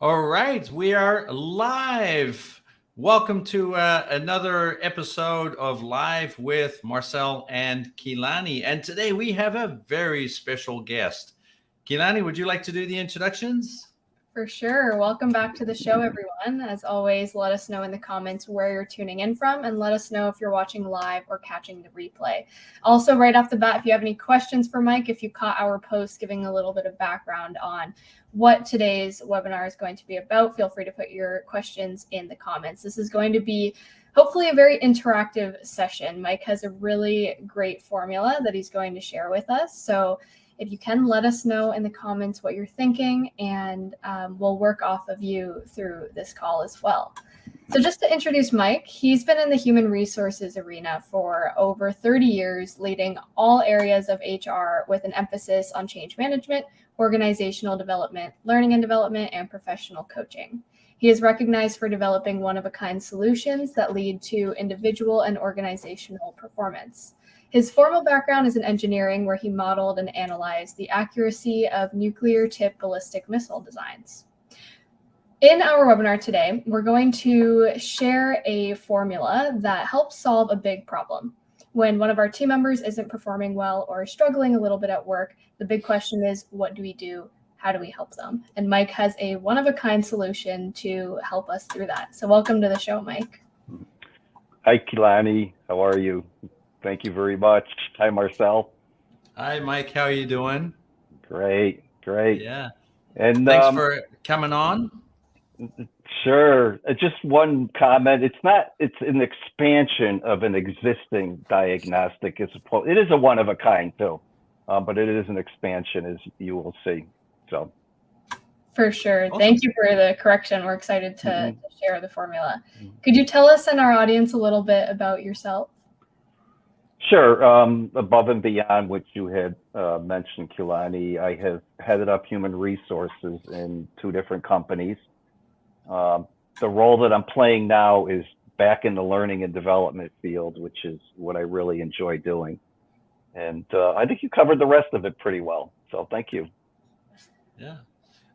All right, we are live. Welcome to another episode of Live with Marcel and Kilani. And today we have a very special guest. Kilani, would you like to do the introductions? For sure. Welcome back to the show, everyone. As always, let us know in the comments where you're tuning in from and let us know if you're watching live or catching the replay. Also, right off the bat, if you have any questions for Mike, if you caught our post giving a little bit of background on what today's webinar is going to be about, feel free to put your questions in the comments. This is going to be hopefully a very interactive session. Mike has a really great formula that he's going to share with us. So if you can, let us know in the comments what you're thinking, and we'll work off of you through this call as well. So just to introduce Mike, he's been in the human resources arena for over 30 years, leading all areas of HR with an emphasis on change management, organizational development, learning and development, and professional coaching. He is recognized for developing one-of-a-kind solutions that lead to individual and organizational performance. His formal background is in engineering, where he modeled and analyzed the accuracy of nuclear-tipped ballistic missile designs. In our webinar today, we're going to share a formula that helps solve a big problem. When one of our team members isn't performing well or struggling a little bit at work, the big question is, what do we do? How do we help them? And Mike has a one-of-a-kind solution to help us through that. So welcome to the show, Mike. Hi, Kilani. How are you? Thank you very much. Hi, Marcel. Hi, Mike. How are you doing? Great. Yeah. And Thanks for coming on. Sure. Just one comment. It's an expansion of an existing diagnostic. It is a one of a kind too, but it is an expansion, as you will see. So. For sure. Awesome. Thank you for the correction. We're excited to share the formula. Could you tell us and our audience a little bit about yourself? Sure. Above and beyond what you had mentioned, Kilani, I have headed up human resources in 2 different companies. The role that I'm playing now is back in the learning and development field, which is what I really enjoy doing. And I think you covered the rest of it pretty well. So thank you. Yeah.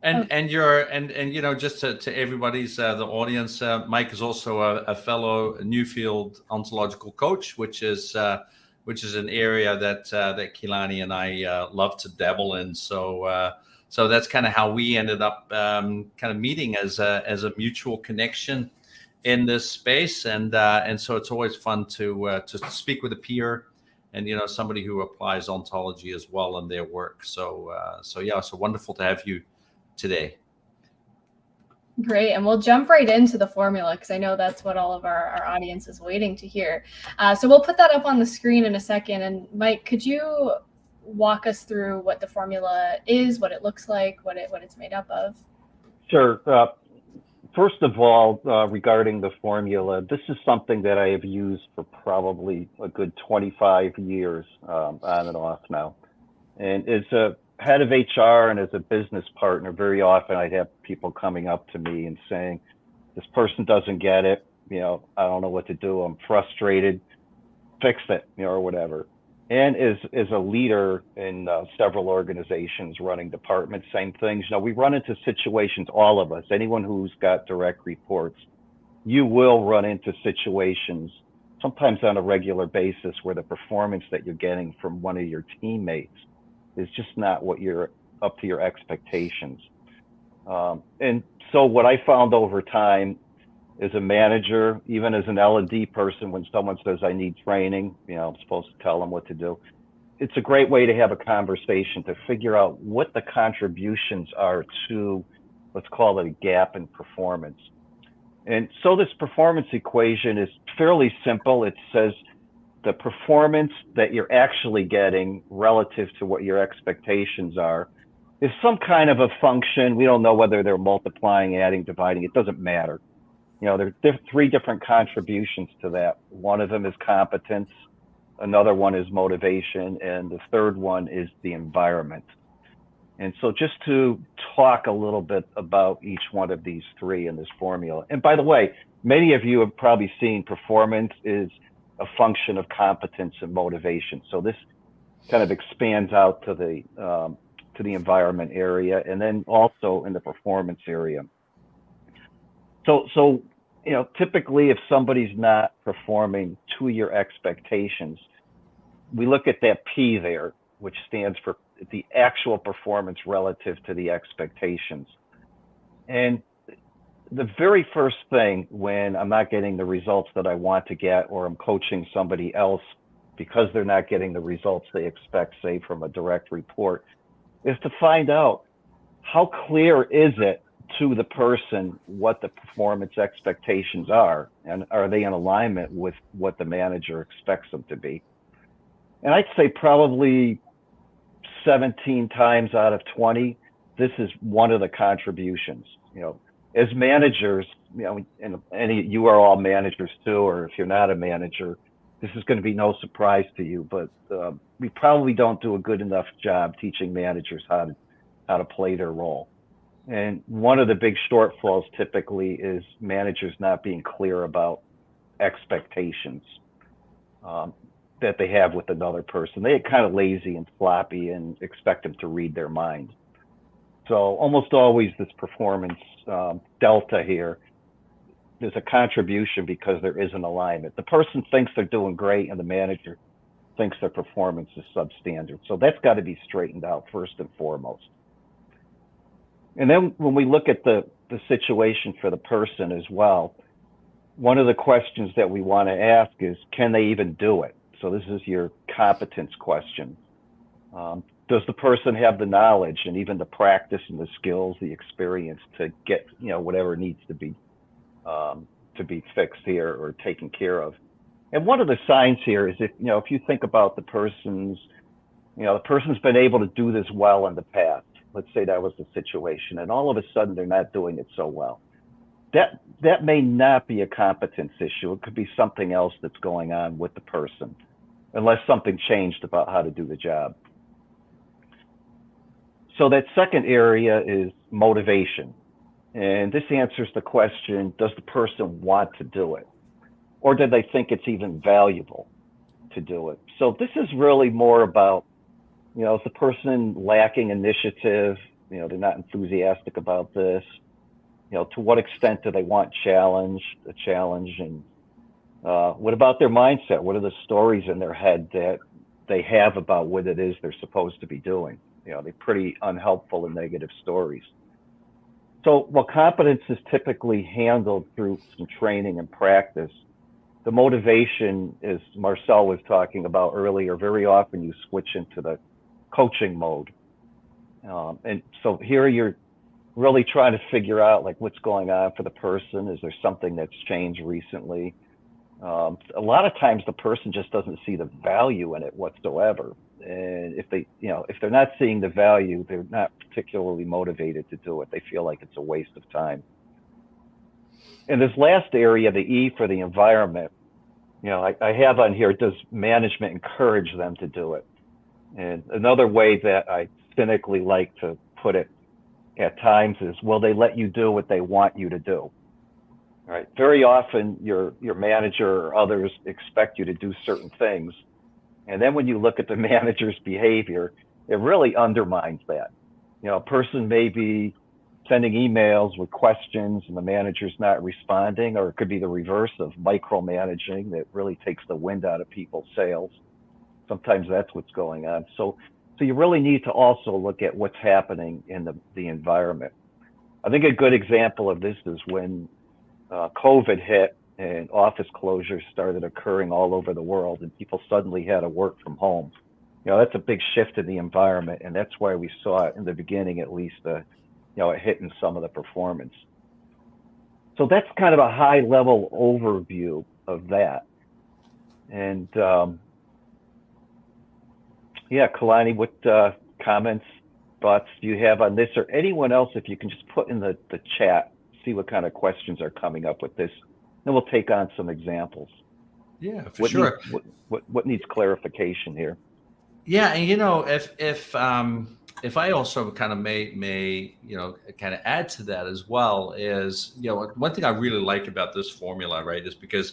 And you know, just to everybody's the audience, Mike is also a fellow Newfield ontological coach, which is an area that Kilani and I love to dabble in. So that's kind of how we ended up kind of meeting as a mutual connection in this space, and so it's always fun to speak with a peer, and somebody who applies ontology as well in their work. So wonderful to have you today. Great. And we'll jump right into the formula, because I know that's what all of our audience is waiting to hear. So we'll put that up on the screen in a second. And Mike, could you walk us through what the formula is, what it looks like, what it's made up of? Sure. First of all, regarding the formula, this is something that I have used for probably a good 25 years on and off now. And as a head of HR and as a business partner, very often I'd have people coming up to me and saying, this person doesn't get it. I don't know what to do. I'm frustrated. Fix it, or whatever. And as a leader in several organizations running departments, same things. We run into situations, all of us, anyone who's got direct reports, you will run into situations sometimes on a regular basis where the performance that you're getting from one of your teammates is just not what you're up to your expectations. And so what I found over time as a manager, even as an L&D person, when someone says I need training, I'm supposed to tell them what to do. It's a great way to have a conversation to figure out what the contributions are to, let's call it a gap in performance. And so this performance equation is fairly simple. It says the performance that you're actually getting relative to what your expectations are is some kind of a function. We don't know whether they're multiplying, adding, dividing. It doesn't matter. There are 3 different contributions to that. One of them is competence, another one is motivation, and the third one is the environment. And so just to talk a little bit about each one of these 3 in this formula. And by the way, many of you have probably seen performance is a function of competence and motivation. So this kind of expands out to the environment area, and then also in the performance area. So typically if somebody's not performing to your expectations, we look at that P there, which stands for the actual performance relative to the expectations. And the very first thing when I'm not getting the results that I want to get, or I'm coaching somebody else because they're not getting the results they expect, say from a direct report, is to find out how clear is it to the person what the performance expectations are, and are they in alignment with what the manager expects them to be. And I'd say probably 17 times out of 20, this is one of the contributions. As managers, and you are all managers too, or if you're not a manager, this is going to be no surprise to you, but we probably don't do a good enough job teaching managers how to play their role. And one of the big shortfalls typically is managers not being clear about expectations that they have with another person. They get kind of lazy and sloppy and expect them to read their mind. So almost always this performance delta here, there's a contribution because there is an alignment. The person thinks they're doing great and the manager thinks their performance is substandard. So that's got to be straightened out first and foremost. And then when we look at the situation for the person as well, one of the questions that we want to ask is, can they even do it? So this is your competence question. Does the person have the knowledge and even the practice and the skills, the experience to get, whatever needs to be fixed here or taken care of? And one of the signs here is if you think about the person's been able to do this well in the past. Let's say that was the situation, and all of a sudden they're not doing it so well. That may not be a competence issue. It could be something else that's going on with the person, unless something changed about how to do the job. So that second area is motivation. And this answers the question, does the person want to do it? Or do they think it's even valuable to do it? So this is really more about, is the person lacking initiative? They're not enthusiastic about this. To what extent do they want a challenge? And what about their mindset? What are the stories in their head that they have about what it is they're supposed to be doing? They're pretty unhelpful and negative stories. So while competence is typically handled through some training and practice, the motivation, as Marcel was talking about earlier, very often you switch into the coaching mode. And so here you're really trying to figure out what's going on for the person. Is there something that's changed recently? A lot of times the person just doesn't see the value in it whatsoever. And if they're not seeing the value, they're not particularly motivated to do it. They feel like it's a waste of time. And this last area, the E for the environment, I have on here, does management encourage them to do it? And another way that I cynically like to put it at times is, will they let you do what they want you to do? Right. Very often your manager or others expect you to do certain things. And then when you look at the manager's behavior, it really undermines that. A person may be sending emails with questions and the manager's not responding, or it could be the reverse of micromanaging that really takes the wind out of people's sails. Sometimes that's what's going on. So you really need to also look at what's happening in the environment. I think a good example of this is when COVID hit and office closures started occurring all over the world and people suddenly had to work from home. That's a big shift in the environment, and that's why we saw it in the beginning, at least, it hitting some of the performance. So that's kind of a high level overview of that. And Kilani, what comments, thoughts do you have on this, or anyone else? If you can just put in the chat, see what kind of questions are coming up with this. Then we'll take on some examples. Yeah, for sure. What needs clarification here? Yeah, and if I also kind of may kind of add to that as well is, one thing I really like about this formula, right, is because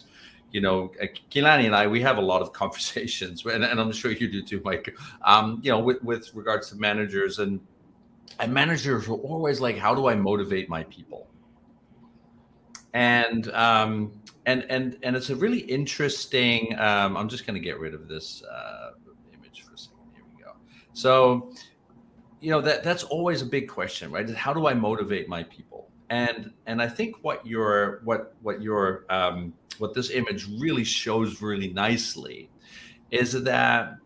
Kilani and I, we have a lot of conversations, and I'm sure you do too, Mike. With regards to managers, and managers are always like, how do I motivate my people? and it's a really interesting. I'm just going to get rid of this image for a second. Here we go. So, that's always a big question, right? How do I motivate my people? And I think what this image really shows really nicely is that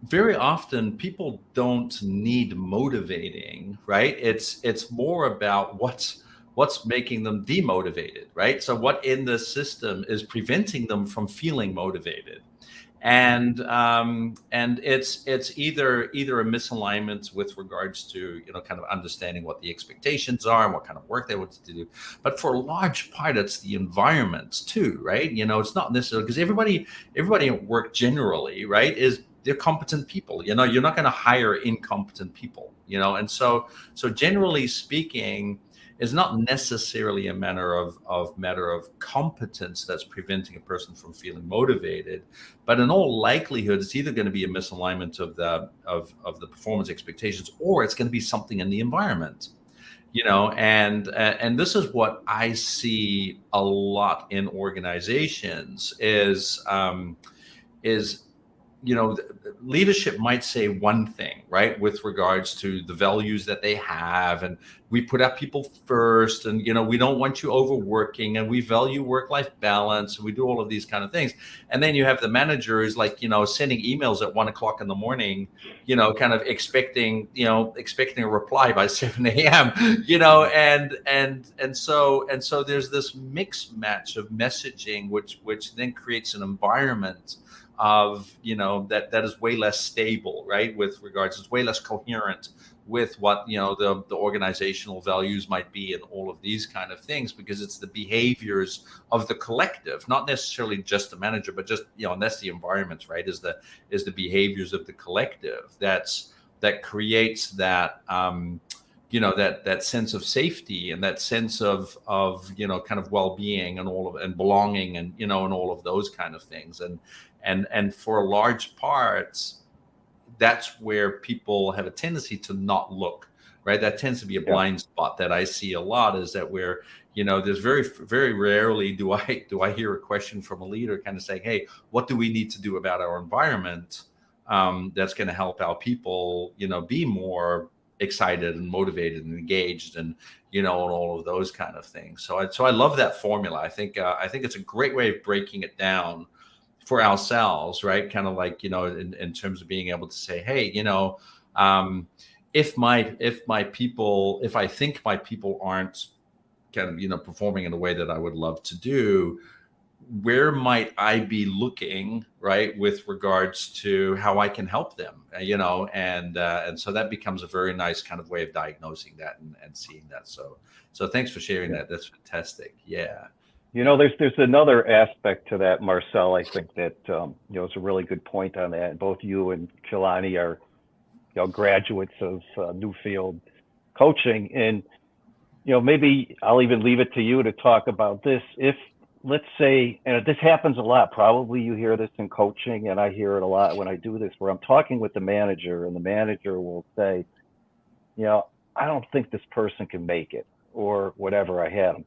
very often people don't need motivating, right? It's more about what's making them demotivated, right? So what in the system is preventing them from feeling motivated? And it's either a misalignment with regards to kind of understanding what the expectations are and what kind of work they want to do, but for a large part it's the environment too, right? It's not necessarily because everybody at work generally, right, they're competent people. You're not going to hire incompetent people, and so generally speaking, it's not necessarily a matter of competence that's preventing a person from feeling motivated, but in all likelihood, it's either going to be a misalignment of the performance expectations, or it's going to be something in the environment, and this is what I see a lot in organizations is leadership might say one thing, right, with regards to the values that they have, and we put our people first, and we don't want you overworking, and we value work-life balance, and we do all of these kind of things. And then you have the manager who's like sending emails at 1:00 in the morning, kind of expecting a reply by 7 a.m. And so there's this mixed match of messaging, which then creates an environment of that is way less stable, right, with regards, it's way less coherent with what the organizational values might be, and all of these kind of things, because it's the behaviors of the collective, not necessarily just the manager, but just and that's the environment, right, is the behaviors of the collective that creates that that sense of safety, and that sense of kind of well-being, and belonging, and and all of those kind of things. And for a large part, that's where people have a tendency to not look, right? That tends to be a blind spot that I see a lot, is that where, there's very, very rarely do I hear a question from a leader kind of saying, hey, what do we need to do about our environment that's going to help our people, be more excited and motivated and engaged, and and all of those kind of things. So I love that formula. I think it's a great way of breaking it down for ourselves, right? Kind of like, in terms of being able to say, hey, if I think my people aren't kind of, performing in a way that I would love to do, where might I be looking, right, with regards to how I can help them, and so that becomes a very nice kind of way of diagnosing that and seeing that. So thanks for sharing that. That's fantastic. Yeah. There's another aspect to that, Marcel. I think that it's a really good point on that. Both you and Kilani are graduates of Newfield coaching, and maybe I'll even leave it to you to talk about this. If, let's say, and this happens a lot, probably you hear this in coaching, and I hear it a lot when I do this, where I'm talking with the manager, and the manager will say, I don't think this person can make it, or whatever. I had them.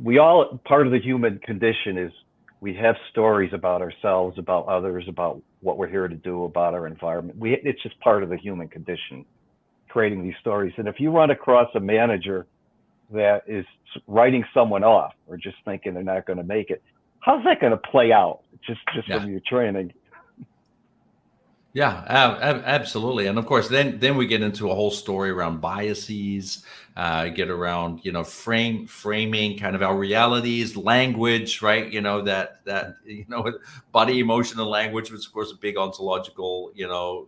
We all, part of the human condition is we have stories about ourselves, about others, about what we're here to do, about our environment. It's just part of the human condition, creating these stories. And if you run across a manager that is writing someone off, or just thinking they're not going to make it, how's that going to play out just from your training? Yeah, absolutely. And of course, then we get into a whole story around biases, get around, framing kind of our realities, language, right? Body, emotion, and language, which is of course a big ontological,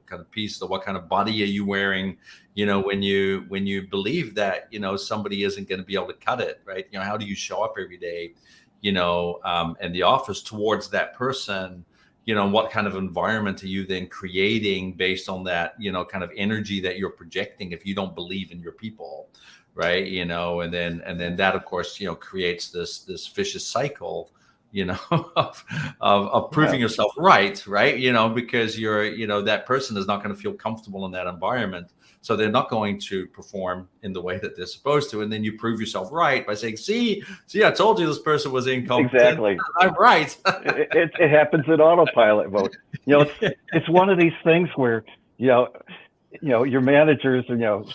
kind of piece. So what kind of body are you wearing, when you believe that, somebody isn't going to be able to cut it, right? How do you show up every day, in the office towards that person? What kind of environment are you then creating based on that, kind of energy that you're projecting if you don't believe in your people, right? And then that, of course, creates this vicious cycle you know, of proving yourself right, you know, because that person is not going to feel comfortable in that environment. So they're not going to perform in the way that they're supposed to. And then you prove yourself right by saying, see, I told you this person was incompetent. Exactly. I'm right. it happens in autopilot mode. You know, it's one of these things where, your managers,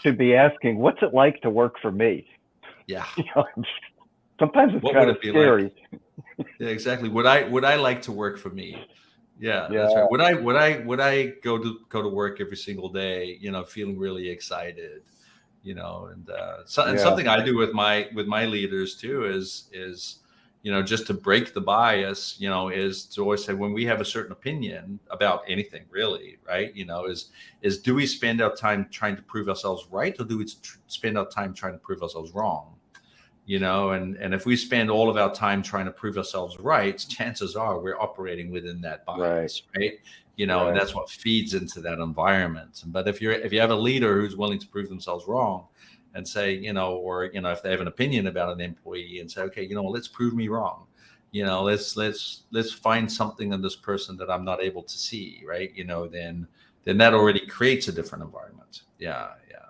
should be asking, what's it like to work for me? Yeah. Sometimes it's kind of scary. Like? Yeah, exactly. Would I like to work for me? Yeah, that's right. Would I go to work every single day, feeling really excited, and something I do with my leaders too is just to break the bias, is to always say, when we have a certain opinion about anything really, right, is do we spend our time trying to prove ourselves right, or do we spend our time trying to prove ourselves wrong? And if we spend all of our time trying to prove ourselves right, chances are we're operating within that bias, right? And that's what feeds into that environment. But if you have a leader who's willing to prove themselves wrong and say, or if they have an opinion about an employee and say, okay, let's prove me wrong. Let's find something in this person that I'm not able to see, right? Then that already creates a different environment. Yeah.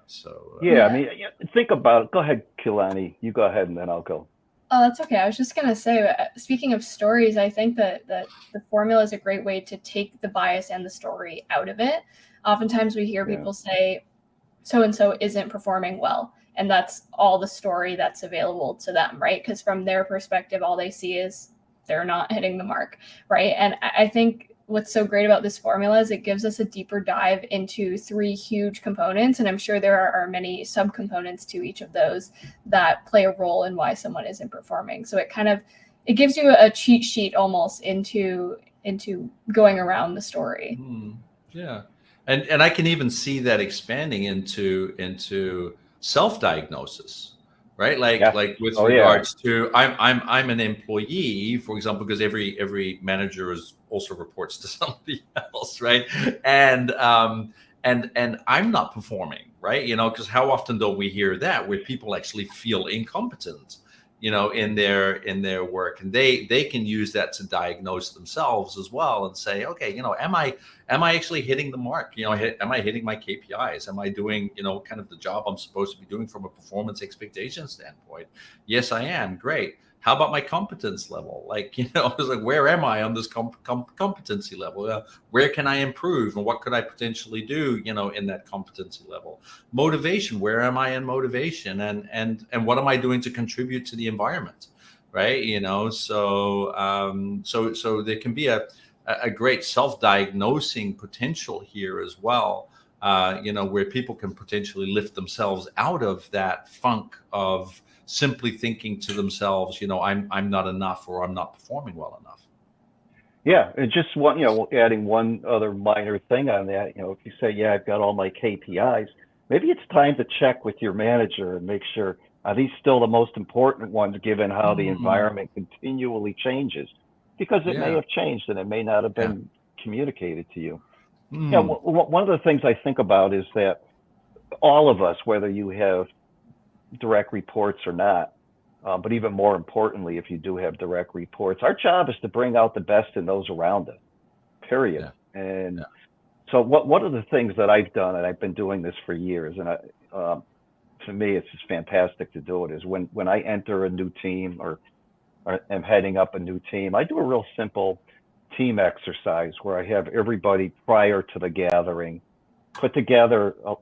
So I mean, think about it. Go ahead, Kilani. You go ahead, and then I'll go. Oh, that's okay. I was just gonna say, speaking of stories, I think that the formula is a great way to take the bias and the story out of it. Oftentimes, we hear people say, "So and so isn't performing well," and that's all the story that's available to them, right? Because from their perspective, all they see is they're not hitting the mark, right? And I think what's so great about this formula is it gives us a deeper dive into 3 huge components. And I'm sure there are many subcomponents to each of those that play a role in why someone isn't performing. So it gives you a cheat sheet almost into going around the story. Yeah. And I can even see that expanding into self-diagnosis. Right, like with regards to I'm an employee, for example, because every manager also reports to somebody else, right? And I'm not performing, right? Because how often don't we hear that, where people actually feel incompetent, in their work, and they can use that to diagnose themselves as well and say, okay, am I actually hitting the mark? Am I hitting my KPIs? Am I doing, kind of the job I'm supposed to be doing from a performance expectation standpoint? Yes, I am. Great. How about my competence level? Like, it's like, where am I on this competency level? Where can I improve, and what could I potentially do, in that competency level? Motivation. Where am I in motivation? And what am I doing to contribute to the environment? Right. So there can be a great self-diagnosing potential here as well, where people can potentially lift themselves out of that funk of simply thinking to themselves, I'm not enough, or I'm not performing well enough. Yeah, and just adding one other minor thing on that, if you say, I've got all my KPIs, maybe it's time to check with your manager and make sure, are these still the most important ones, given how the environment continually changes? Because it may have changed, and it may not have been communicated to you. One of the things I think about is that all of us, whether you have direct reports or not, but even more importantly, if you do have direct reports, our job is to bring out the best in those around us, period. And so one of the things that I've done, and I've been doing this for years, and to me, it's just fantastic to do it, is when I enter a new team or am heading up a new team, I do a real simple team exercise where I have everybody prior to the gathering put together a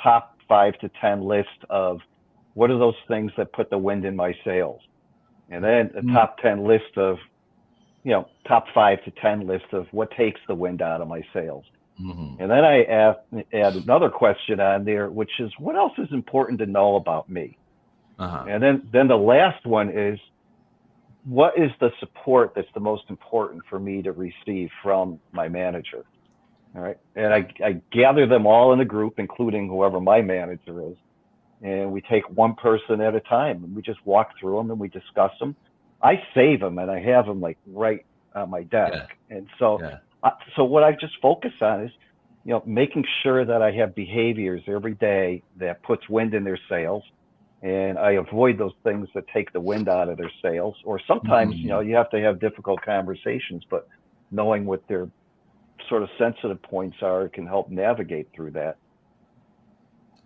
top 5 to 10 list of what are those things that put the wind in my sails, and then a top 10 list of, top 5 to 10 list of what takes the wind out of my sails. And then I add another question on there, which is, what else is important to know about me? And then the last one is, what is the support that's the most important for me to receive from my manager? All right. And I gather them all in a group, including whoever my manager is. And we take one person at a time, and we just walk through them and we discuss them. I save them, and I have them like right on my desk. And so what I just focus on is, making sure that I have behaviors every day that puts wind in their sails, And I avoid those things that take the wind out of their sails. Or sometimes, you have to have difficult conversations, but knowing what their sort of sensitive points are can help navigate through that.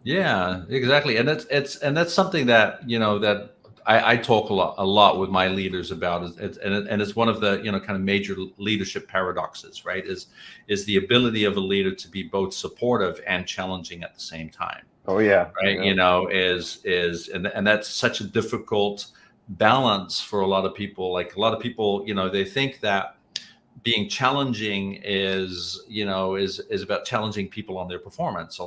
Yeah, exactly. And that's something that, that I talk a lot with my leaders about and it's one of the, kind of major leadership paradoxes, right? Is the ability of a leader to be both supportive and challenging at the same time. Oh yeah. Right. Yeah. And that's such a difficult balance for a lot of people. Like a lot of people, they think that being challenging is about challenging people on their performance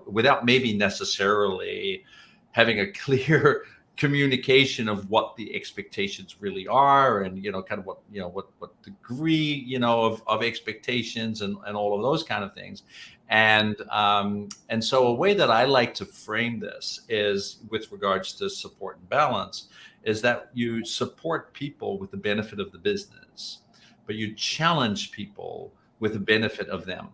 without maybe necessarily having a clear communication of what the expectations really are, and kind of what degree of expectations and all of those kind of things. And so a way that I like to frame this is with regards to support and balance is that you support people with the benefit of the business, but you challenge people with the benefit of them,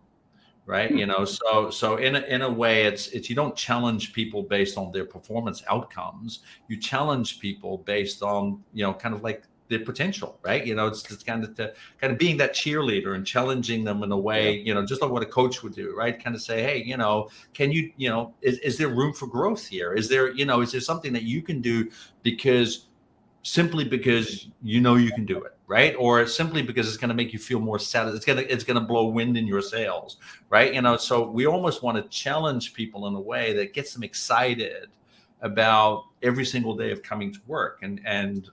right? So in a way, it's you don't challenge people based on their performance outcomes. You challenge people based on kind of like their potential, right? It's kind of being that cheerleader and challenging them in a way, just like what a coach would do, right? Kind of say, hey, can you, is there room for growth here? Is there something that you can do simply because you can do it, right? Or simply because it's going to make you feel more satisfied. It's going to blow wind in your sails, right? So we almost want to challenge people in a way that gets them excited about every single day of coming to work, and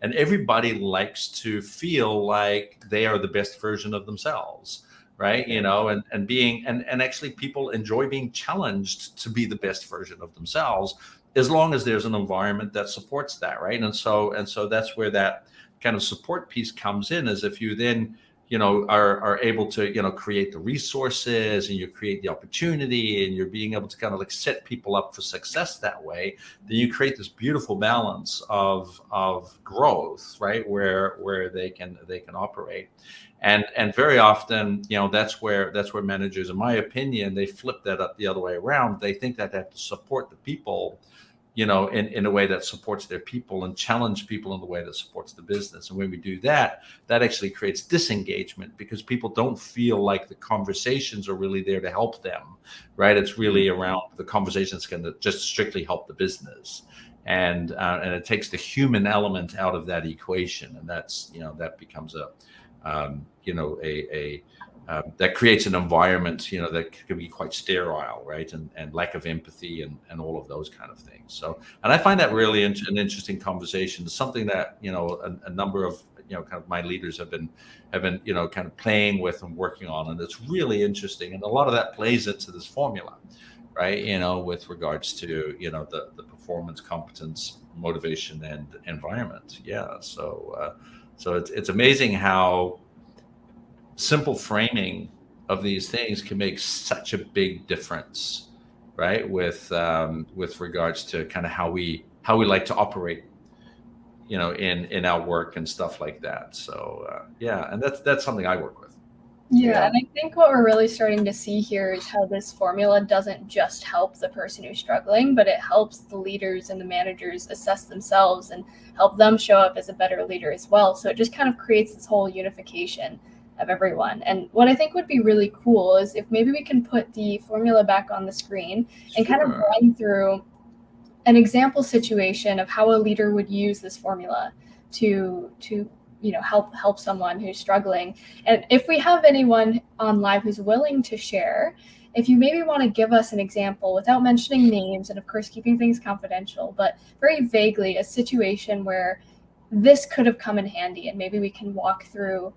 everybody likes to feel like they are the best version of themselves, right? And actually people enjoy being challenged to be the best version of themselves, as long as there's an environment that supports that, right? And so that's where that kind of support piece comes in, is if you then are able to create the resources, and you create the opportunity, and you're being able to kind of like set people up for success that way, then you create this beautiful balance of growth, right? Where they can operate. And very often, that's where managers, in my opinion, they flip that up the other way around. They think that they have to support the people, in a way that supports their people, and challenge people in the way that supports the business. And when we do that, that actually creates disengagement, because people don't feel like the conversations are really there to help them, right? It's really around the conversations going to just strictly help the business. And it takes the human element out of that equation. And that's, that becomes that creates an environment, that can be quite sterile, right? And lack of empathy and all of those kind of things. So, and I find that really an interesting conversation. It's something that, a number of, kind of my leaders have been, kind of playing with and working on. And it's really interesting. And a lot of that plays into this formula, right? With regards to, the performance, competence, motivation, and environment. Yeah. So it's amazing how simple framing of these things can make such a big difference, right? With regards to kind of how we like to operate, in our work and stuff like that. So and that's something I work with. Yeah, and I think what we're really starting to see here is how this formula doesn't just help the person who's struggling, but it helps the leaders and the managers assess themselves and help them show up as a better leader as well. So it just kind of creates this whole unification of everyone. And what I think would be really cool is if maybe we can put the formula back on the screen and kind of run through an example situation of how a leader would use this formula to help someone who's struggling. And if we have anyone on live who's willing to share, if you maybe want to give us an example without mentioning names, and of course keeping things confidential, but very vaguely a situation where this could have come in handy, and maybe we can walk through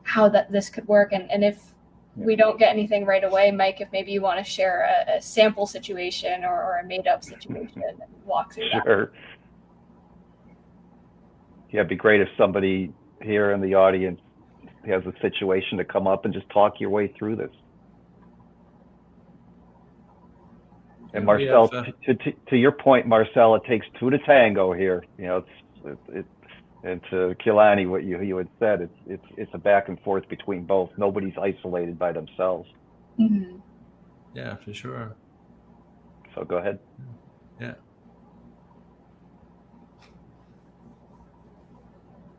how this could work. And if we don't get anything right away, Mike, if maybe you want to share a sample situation or a made up situation and walk through that. Sure. Yeah, it'd be great if somebody here in the audience has a situation to come up and just talk your way through this. And Marcel, to your point, Marcel, it takes two to tango here. And to Kilani, what you had said, it's a back and forth between both. Nobody's isolated by themselves. Mm-hmm. Yeah, for sure. So go ahead. Yeah.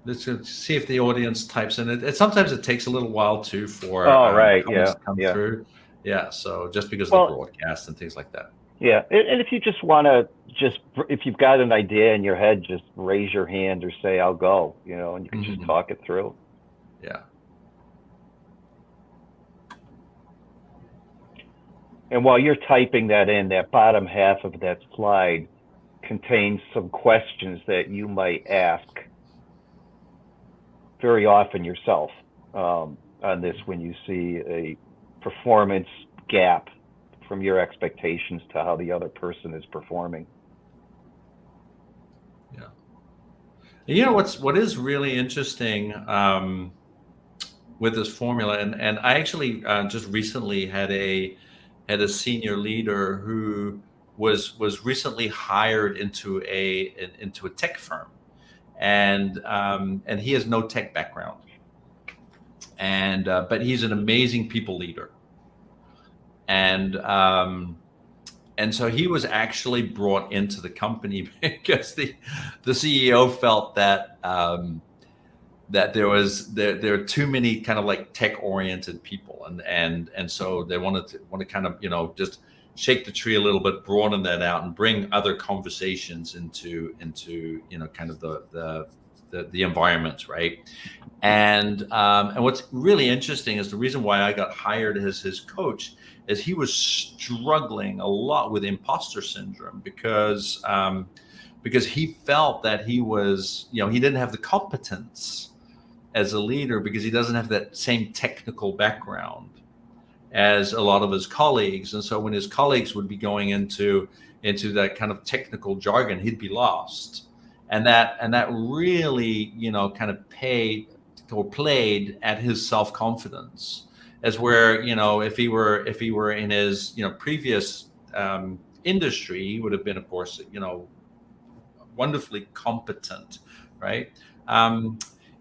Let's see if the audience types in it. Sometimes it takes a little while too for Right. comments Yeah. to come Yeah. through. Yeah. So just because of the Well, broadcast and things like that. yeah. And if you just want to if you've got an idea in your head, just raise your hand or say, I'll go, and you can just talk it through. Yeah. And while you're typing that in, that bottom half of that slide contains some questions that you might ask very often yourself on this when you see a performance gap from your expectations to how the other person is performing. Yeah. You know what is really interesting with this formula, and I actually just recently had a senior leader who was recently hired into a tech firm, and he has no tech background, and but he's an amazing people leader, and so he was actually brought into the company because the CEO felt that that there are too many kind of like tech oriented people, and so they want to kind of just shake the tree a little bit, broaden that out, and bring other conversations into kind of the environment, right? And what's really interesting is the reason why I got hired as his coach is he was struggling a lot with imposter syndrome because he felt that he was he didn't have the competence as a leader because he doesn't have that same technical background as a lot of his colleagues. And so when his colleagues would be going into that kind of technical jargon, he'd be lost. And that really, kind of played at his self-confidence, as where, if he were in his, previous industry, he would have been, of course, wonderfully competent, right?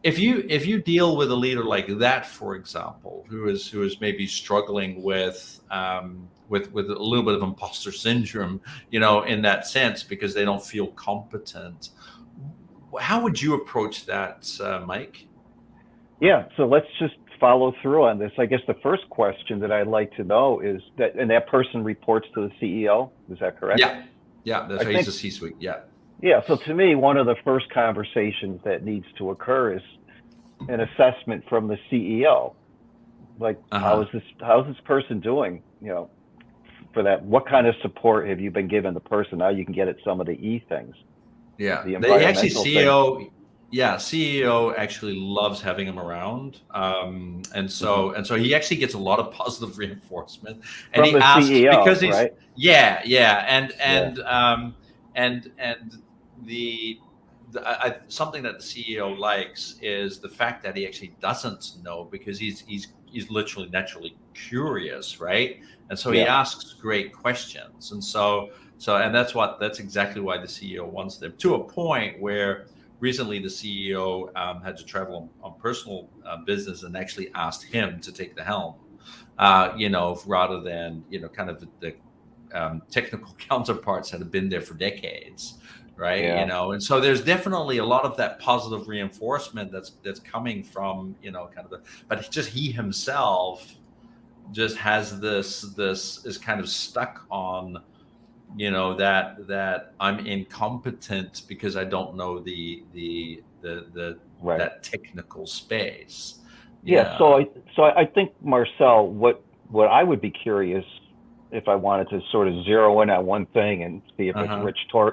If you deal with a leader like that, for example, who is maybe struggling with a little bit of imposter syndrome, in that sense, because they don't feel competent, how would you approach that, Mike? Yeah, so let's just follow through on this. I guess the first question that I'd like to know is that person reports to the CEO. Is that correct? Yeah, that's right. He's a C-suite. Yeah. Yeah, so to me, one of the first conversations that needs to occur is an assessment from the CEO. Like, how's this person doing? For that, what kind of support have you been giving the person? Now you can get at some of the E things. Yeah, the environmental CEO. Yeah, CEO actually loves having him around, and so he actually gets a lot of positive reinforcement. And from he the asks CEO, because he's right? and something that the CEO likes is the fact that he actually doesn't know, because he's literally naturally curious, right? And so he asks great questions, and that's exactly why the CEO wants them, to a point where recently the CEO had to travel on personal business and actually asked him to take the helm, rather than kind of the technical counterparts that have been there for decades, right? And so there's definitely a lot of that positive reinforcement that's coming from but just he himself just has this is kind of stuck on that I'm incompetent because I don't know the Right. that technical space. Yeah. So I think, Marcel, what I would be curious, if I wanted to sort of zero in on one thing and see if it's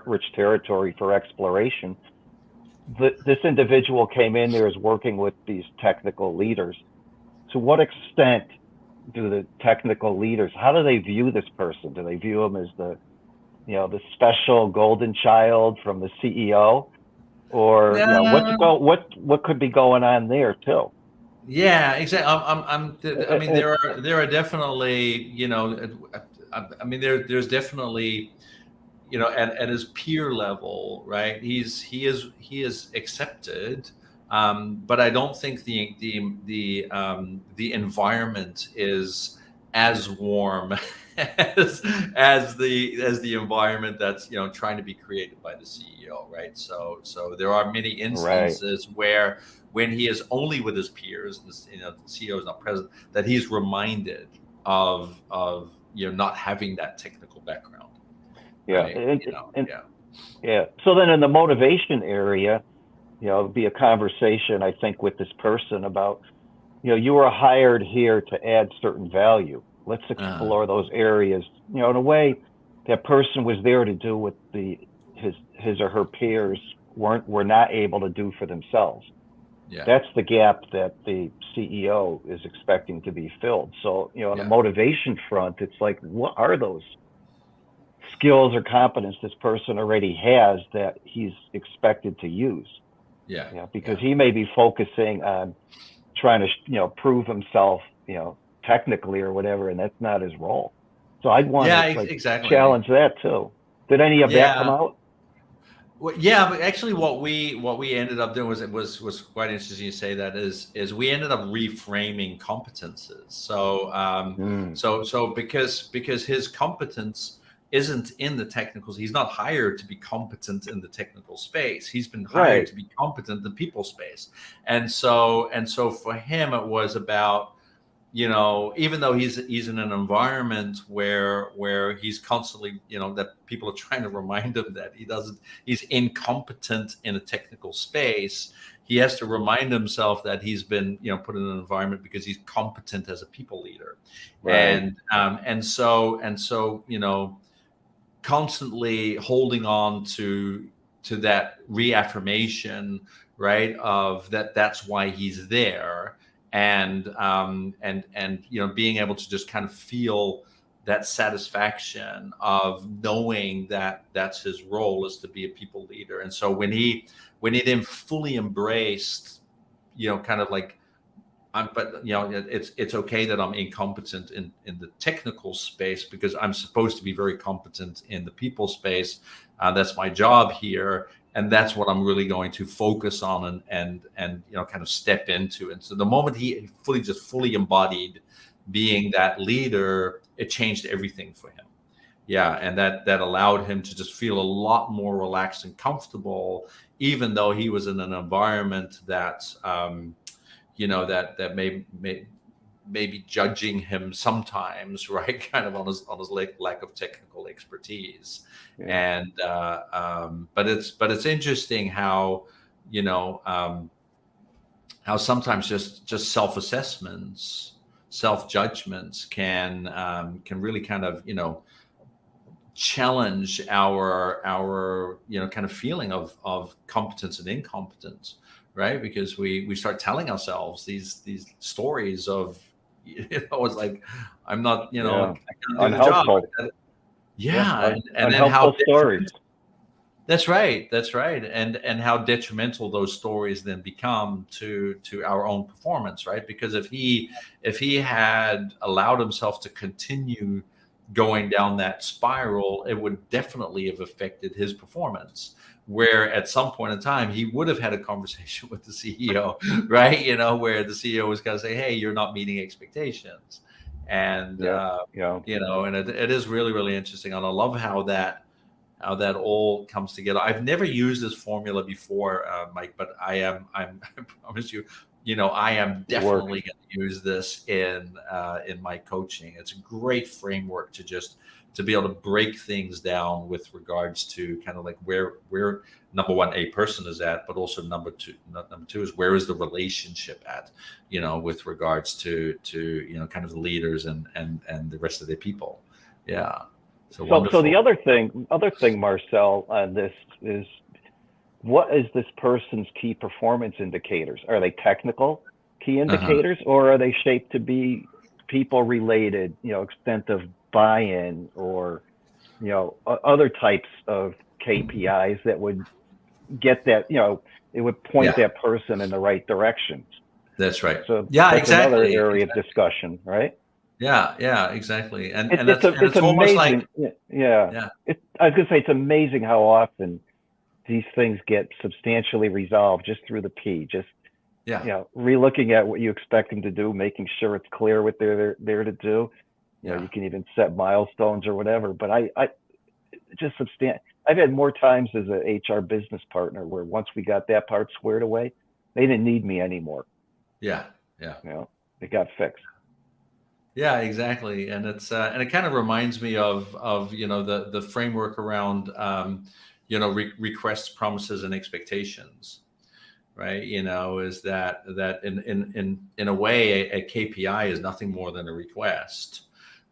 rich territory for exploration. This individual came in there, is working with these technical leaders. To what extent do the technical leaders, how do they view this person? Do they view him as the special golden child from the CEO, or what could be going on there too? Yeah, exactly. I mean, there are definitely, I mean, there's definitely, at his peer level, right? He is accepted, but I don't think the environment is as warm as the environment that's trying to be created by the CEO, right? So there are many Right. instances where when he is only with his peers, the CEO is not present, that he's reminded of not having that technical background, Yeah. right? Yeah. Yeah. So then in the motivation area, it'd be a conversation, I think, with this person about, you were hired here to add certain value. Let's explore those areas. In a way, that person was there to do what his or her peers were not able to do for themselves. Yeah. That's the gap that the CEO is expecting to be filled. So, on the Yeah. motivation front, it's like, what are those skills or competence this person already has that he's expected to use? Yeah. Because he may be focusing on trying to prove himself technically or whatever, and that's not his role. So I'd want Yeah, to exactly. challenge that too. Did any of that come Yeah. out? Well, yeah, but actually, what we ended up doing was quite interesting. You say that is we ended up reframing competences. So because his competence isn't in the technicals, he's not hired to be competent in the technical space. He's been hired to be competent in the people space, and so for him it was about, even though he's in an environment where he's constantly, that people are trying to remind him that he's incompetent in a technical space. He has to remind himself that he's been, put in an environment because he's competent as a people leader. Right. And so, constantly holding on to that reaffirmation, right? Of that's why he's there. And being able to just kind of feel that satisfaction of knowing that that's his role, is to be a people leader. And so when he then fully embraced, kind of like, but it's okay that I'm incompetent in the technical space, because I'm supposed to be very competent in the people space. That's my job here, and that's what I'm really going to focus on and kind of step into. And so the moment he fully embodied being that leader, it changed everything for him. Yeah, and that allowed him to just feel a lot more relaxed and comfortable, even though he was in an environment that that may be judging him sometimes, right? Kind of on his lack of technical expertise. Yeah. And but it's interesting how how sometimes just self-assessments, self-judgments can really kind of challenge our kind of feeling of competence and incompetence, right? Because we start telling ourselves these stories of it's like, I'm not, I can't do the job. Yeah. And then how stories. That's right. And how detrimental those stories then become to our own performance, right? Because if he had allowed himself to continue going down that spiral, it would definitely have affected his performance. Where at some point in time, he would have had a conversation with the CEO, right? Where the CEO was going to say, "Hey, you're not meeting expectations," and and it is really, really interesting. And I love how that all comes together. I've never used this formula before, Mike, but I promise you, I am definitely going to use this in my coaching. It's a great framework to be able to break things down with regards to kind of like where number one, a person is at, but also number two is where is the relationship at, with regards to kind of the leaders and the rest of the people. Yeah. So the other thing, Marcel, on this is, what is this person's key performance indicators? Are they technical key indicators, or are they shaped to be people related, extent of buy-in, or, other types of KPIs that would get that, it would point that person in the right direction. That's right. So yeah, that's exactly. another area of discussion, right? Yeah, exactly. And it's amazing. Almost like, I was gonna say, it's amazing how often these things get substantially resolved just through the P. Just relooking at what you expect them to do, making sure it's clear what they're there to do, You know, you can even set milestones or whatever. But I just I've had more times as a HR business partner where once we got that part squared away, they didn't need me anymore. Yeah. You know, it got fixed. Yeah, exactly. And it's and it kind of reminds me of you know, the framework around you know, requests, promises, and expectations, right? You know, is that in a way a KPI is nothing more than a request,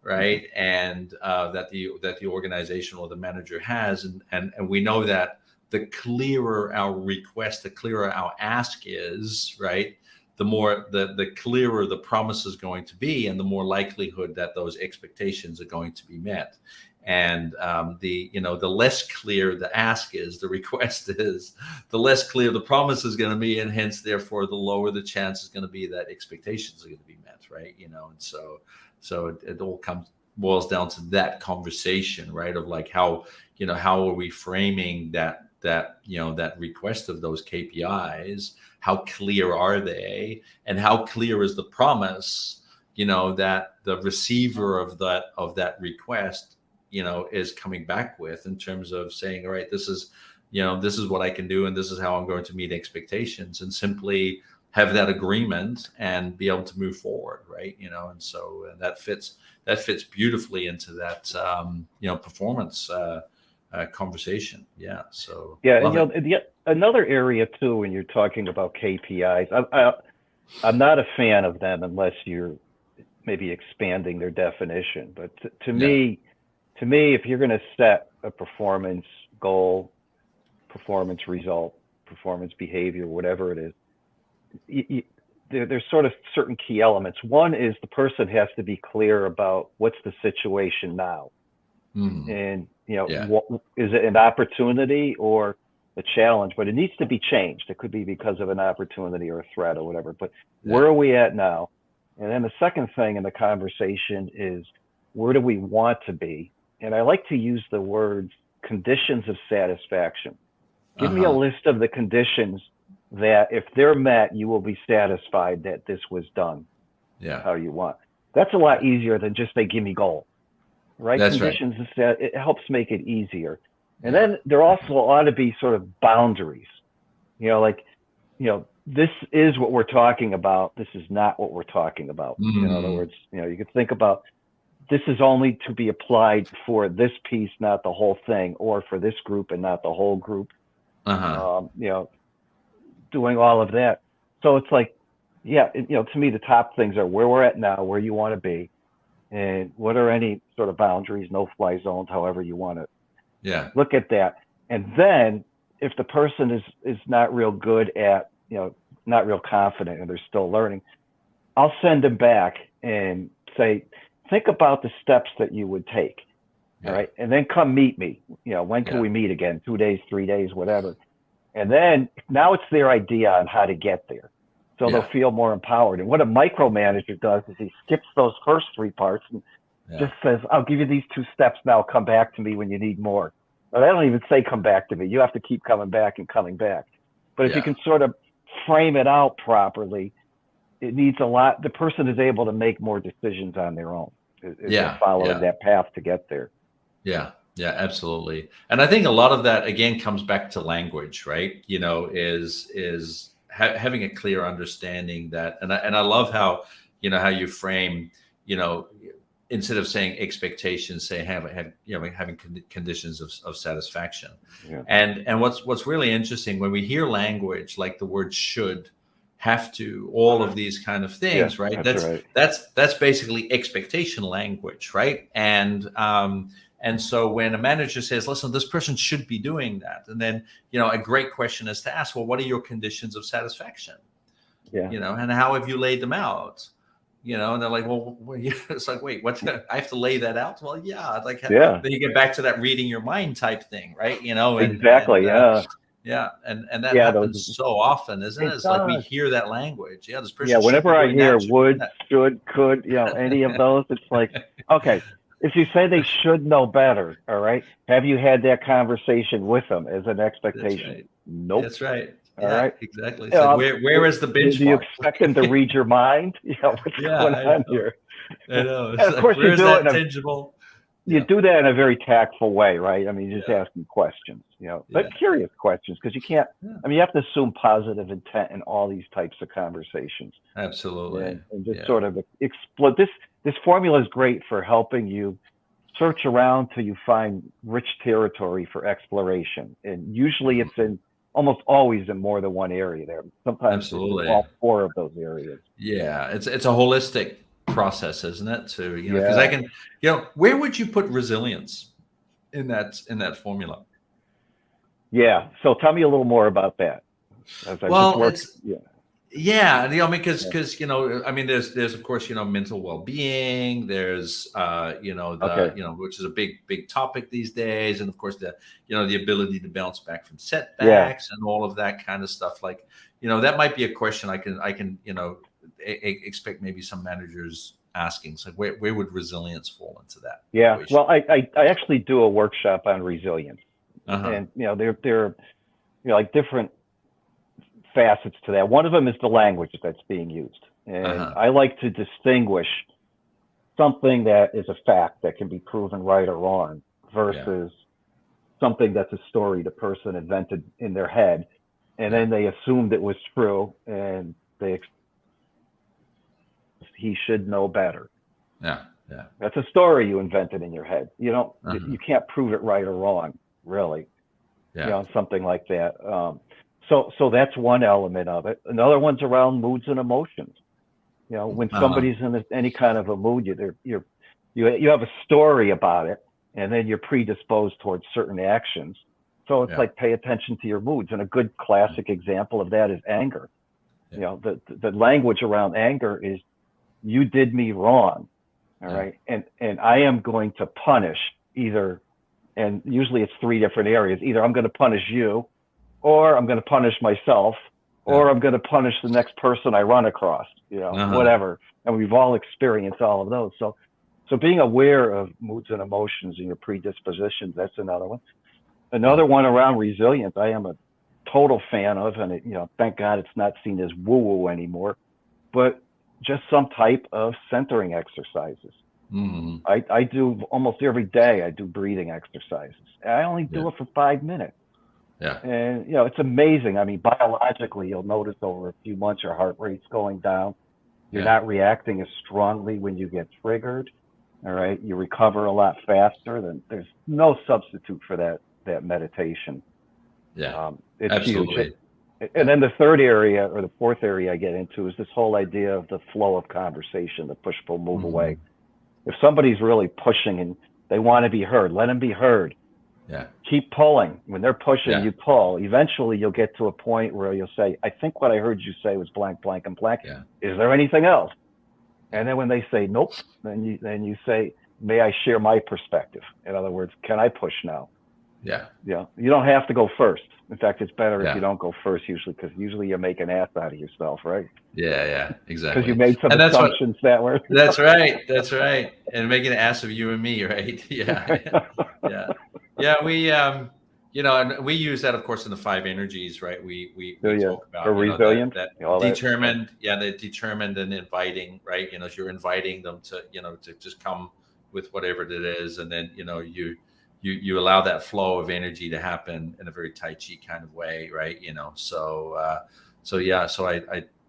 right? And that the organization or the manager has, and we know that the clearer our request, the clearer our ask is, right? The more the clearer the promise is going to be, and the more likelihood that those expectations are going to be met. And the less clear the ask is, the request is, the less clear the promise is going to be, and hence therefore the lower the chance is going to be that expectations are going to be met, right? You know, and so it all boils down to that conversation, right? Of like how are we framing that request of those KPIs? How clear are they, and how clear is the promise, you know, that the receiver of that request, you know, is coming back with, in terms of saying, all right, this is what I can do, and this is how I'm going to meet expectations, and simply have that agreement and be able to move forward, right? You know, and so that fits beautifully into that performance conversation. Yeah. So yeah, and you know, another area too, when you're talking about KPIs, I'm not a fan of them unless you're maybe expanding their definition. But to me, if you're going to set a performance goal, performance result, performance behavior, whatever it is, there's sort of certain key elements. One is the person has to be clear about what's the situation now. And, you know, what, is it an opportunity or a challenge? But it needs to be changed. It could be because of an opportunity or a threat or whatever. But where are we at now? And then the second thing in the conversation is, where do we want to be? And I like to use the words conditions of satisfaction. Give me a list of the conditions that if they're met, you will be satisfied that this was done how you want. That's a lot easier than just say, give me goal. Right? That's conditions, it helps make it easier. And then there also ought to be sort of boundaries. You know, like, you know, this is what we're talking about. This is not what we're talking about. In other words, you know, you could think about, this is only to be applied for this piece, not the whole thing, or for this group and not the whole group. You know, doing all of that. So it's like, you know, to me, the top things are where we're at now, where you want to be, and what are any sort of boundaries, no-fly zones, however you want to look at that. And then if the person is not real good at, you know, not real confident and they're still learning, I'll send them back and say, think about the steps that you would take. All right. And then come meet me. You know, when can we meet again? 2 days, 3 days, whatever. And then now it's their idea on how to get there. So they'll feel more empowered. And what a micromanager does is he skips those first 3 parts and just says, I'll give you these 2 steps now. Come back to me when you need more. But I don't even say come back to me. You have to keep coming back and coming back. But if you can sort of frame it out properly, it needs a lot. The person is able to make more decisions on their own. Following that path to get there. Yeah, absolutely. And I think a lot of that, again, comes back to language, right? You know, is having a clear understanding that, and I love how, you know, how you frame, you know, instead of saying expectations, say having conditions of satisfaction. And what's really interesting when we hear language like the word should, have to, all of these kind of things, right? That's basically expectation language, right? And so when a manager says, listen, this person should be doing that, and then, you know, a great question is to ask, well, what are your conditions of satisfaction? You know, and how have you laid them out? You know, and they're like, well, it's like, wait, what? I have to lay that out? Well, then you get back to that reading your mind type thing, right? You know, and that happens so often, isn't it? It's like we hear that language. This person. Whenever I hear would, should, could, you know, any of those, it's like, okay, if you say they should know better, all right, have you had that conversation with them as an expectation? Nope. That's right. All right. Exactly. So where is the benchmark? Do you expect them to read your mind? What's going on here? I know. And of course, you where's do that it in tangible? you do that in a very tactful way, right? I mean, you're just Yeah. asking questions, but Yeah. curious questions, because you can't. Yeah. I mean, you have to assume positive intent in all these types of conversations, Absolutely. and just sort of explode. This formula is great for helping you search around till you find rich territory for exploration, and usually it's in almost always in more than one area. There sometimes it's in Absolutely. all four of those areas. Yeah, it's a holistic process, isn't it? To because Yeah. I can, where would you put resilience in that formula? Yeah. So tell me a little more about that. As I Well, just worked, it's yeah, I mean, because I mean, there's of course mental well-being. There's which is a big topic these days, and of course the ability to bounce back from setbacks and all of that kind of stuff. Like that might be a question I can expect maybe some managers asking. So where would resilience fall into that? Yeah. equation? Well, I actually do a workshop on resilience, and there like different facets to that. One of them is the language that's being used, and I like to distinguish something that is a fact that can be proven right or wrong versus something that's a story the person invented in their head, and then they assumed it was true, and he should know better. Yeah. That's a story you invented in your head. You can't prove it right or wrong, really. Something like that. So that's one element of it. Another one's around moods and emotions. When somebody's in any kind of a mood, you have a story about it, and then you're predisposed towards certain actions. So it's like, pay attention to your moods. And a good classic example of that is anger. The language around anger is, you did me wrong. All right. And I am going to punish either, and usually it's three different areas. Either I'm going to punish you, or I'm going to punish myself, or I'm going to punish the next person I run across, whatever. And we've all experienced all of those. So being aware of moods and emotions and your predispositions, that's another one. Another one around resilience, I am a total fan of, and thank God it's not seen as woo-woo anymore, but just some type of centering exercises. I do almost every day. I do breathing exercises. I only do it for 5 minutes. Yeah. And, it's amazing. I mean, biologically, you'll notice over a few months, your heart rate's going down. You're not reacting as strongly when you get triggered. All right. You recover a lot faster. There's no substitute for that meditation. Yeah. It's absolutely. Huge. And then the third area, or the fourth area I get into, is this whole idea of the flow of conversation, the push, pull, move away. If somebody's really pushing and they want to be heard, let them be heard. Yeah. Keep pulling. When they're pushing, you pull. Eventually, you'll get to a point where you'll say, I think what I heard you say was blank, blank, and blank. Yeah. Is there anything else? And then when they say nope, then you say, may I share my perspective? In other words, can I push now? Yeah. You don't have to go first. In fact, it's better if you don't go first usually, because usually you make an ass out of yourself, right? Yeah, exactly. Because you made some assumptions that were. That's right. And making an ass of you and me, right? Yeah. We and we use that, of course, in the 5 energies, right? We talk about for resilience, that determined, the determined and inviting, right? You're inviting them to to just come with whatever it is, and then you allow that flow of energy to happen in a very Tai Chi kind of way, right? So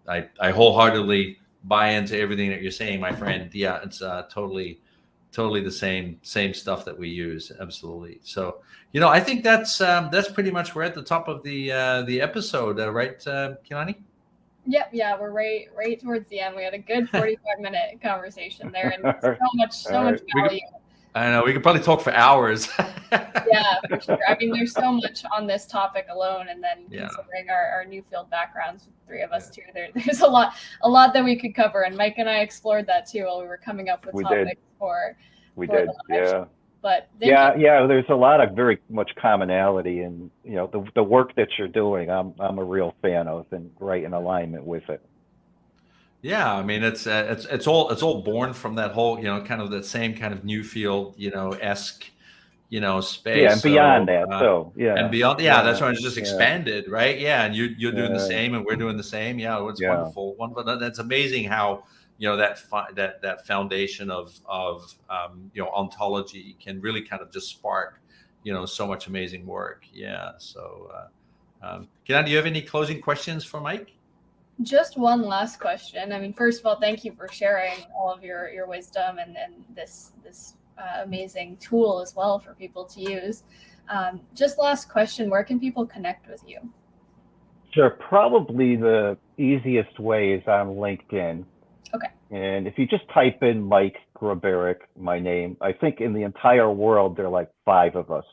I wholeheartedly buy into everything that you're saying, my friend. Yeah, it's totally the same stuff that we use. Absolutely. So I think that's pretty much, we're at the top of the episode, right, Kilani? Yep. Yeah, we're right towards the end. We had a good 45-minute conversation there, and so much value. I know we could probably talk for hours. Yeah, for sure. I mean, there's so much on this topic alone, and then considering our new field backgrounds, 3 of us too, there's a lot that we could cover. And Mike and I explored that too while we were coming up with topics for. We did, yeah. But there's a lot of very much commonality, and the work that you're doing, I'm a real fan of, and right in alignment with it. Yeah, I mean it's all born from that whole kind of that same kind of new field esque space. Yeah, and beyond that, and beyond, that's right. It's just expanded, right? Yeah, and you're doing the same, and we're doing the same. Yeah, it's wonderful. That's amazing how that foundation of ontology can really kind of just spark so much amazing work. Yeah. So Kilani, do you have any closing questions for Mike? Just one last question. I mean, first of all, thank you for sharing all of your wisdom and this amazing tool as well for people to use. Just last question, where can people connect with you? Sure. Probably the easiest way is on LinkedIn. Okay. And if you just type in Mike Grabarek, my name, I think in the entire world, there are like 5 of us.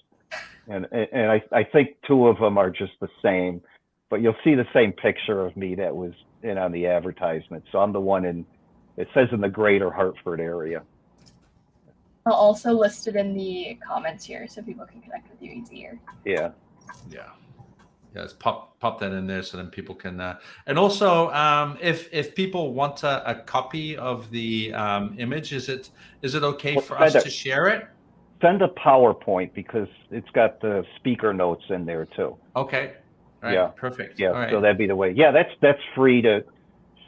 And I think 2 of them are just the same, but you'll see the same picture of me that was in on the advertisement. So I'm the one it says in the greater Hartford area. I'll also list it in the comments here so people can connect with you easier. Yeah. Yeah. Let's pop that in there so then people can. And also, if people want a copy of the image, is it okay for us to share it? Send a PowerPoint because it's got the speaker notes in there too. Okay. All right. Yeah. Perfect. Yeah. All right. So that'd be the way. Yeah. That's free to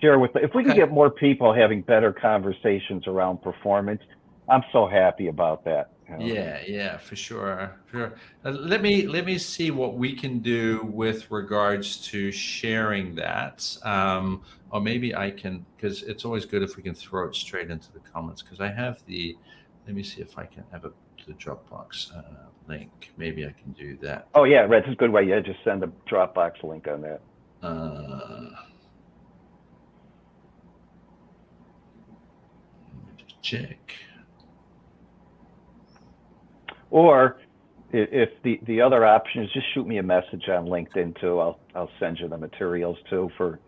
share with. If we can get more people having better conversations around performance, I'm so happy about that. Yeah, for sure. Let me see what we can do with regards to sharing that, or maybe I can, because it's always good if we can throw it straight into the comments. Because I have the. Let me see if I can have the Dropbox link. Maybe I can do that. Oh yeah, that's a good way. Yeah, just send a Dropbox link on that. Let me just check. Or if the other option is just shoot me a message on LinkedIn too. I'll send you the materials too for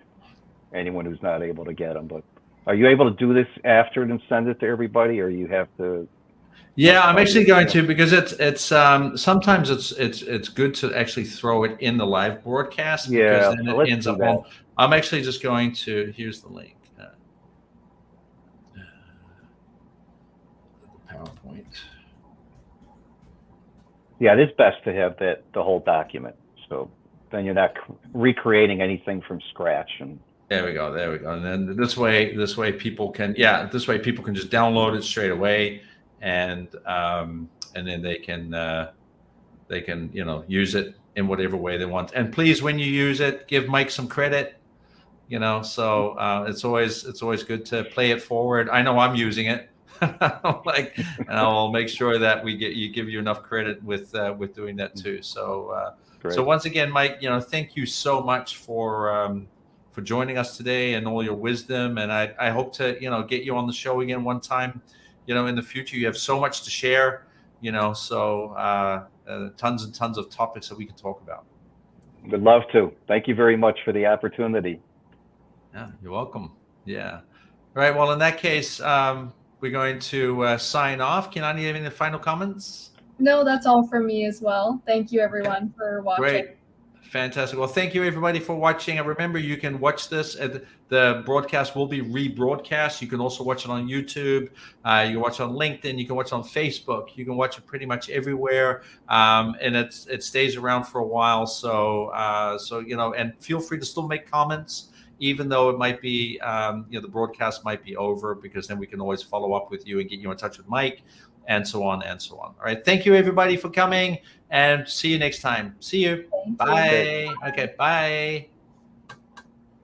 anyone who's not able to get them. But are you able to do this after and send it to everybody, or you have to? Yeah, I'm actually going to, because it's sometimes it's good to actually throw it in the live broadcast. Yeah, because then so it ends up that. on. I'm actually just going to. Here's the link. PowerPoint. Yeah, it is best to have the whole document, so then you're not recreating anything from scratch. And there we go, and then this way people can just download it straight away, and then they can use it in whatever way they want. And please, when you use it, give Mike some credit. So it's always good to play it forward. I know I'm using it. And I'll make sure that give you enough credit with doing that too. So so once again, Mike, thank you so much for joining us today and all your wisdom. And I hope to get you on the show again one time, in the future. You have so much to share, so tons and tons of topics that we can talk about. Would love to. Thank you very much for the opportunity. Yeah, you're welcome. Yeah. All right. Well, in that case, we're going to sign off. Kilani, you have any final comments? No, that's all from me as well. Thank you, everyone, for watching. Great. Fantastic. Well, thank you, everybody, for watching. And remember, you can watch this. The broadcast will be rebroadcast. You can also watch it on YouTube. You can watch it on LinkedIn. You can watch it on Facebook. You can watch it pretty much everywhere. And it stays around for a while. So and feel free to still make comments, even though it might be, the broadcast might be over, because then we can always follow up with you and get you in touch with Mike, and so on and so on. All right. Thank you, everybody, for coming, and see you next time. See you. Bye. Okay. Bye.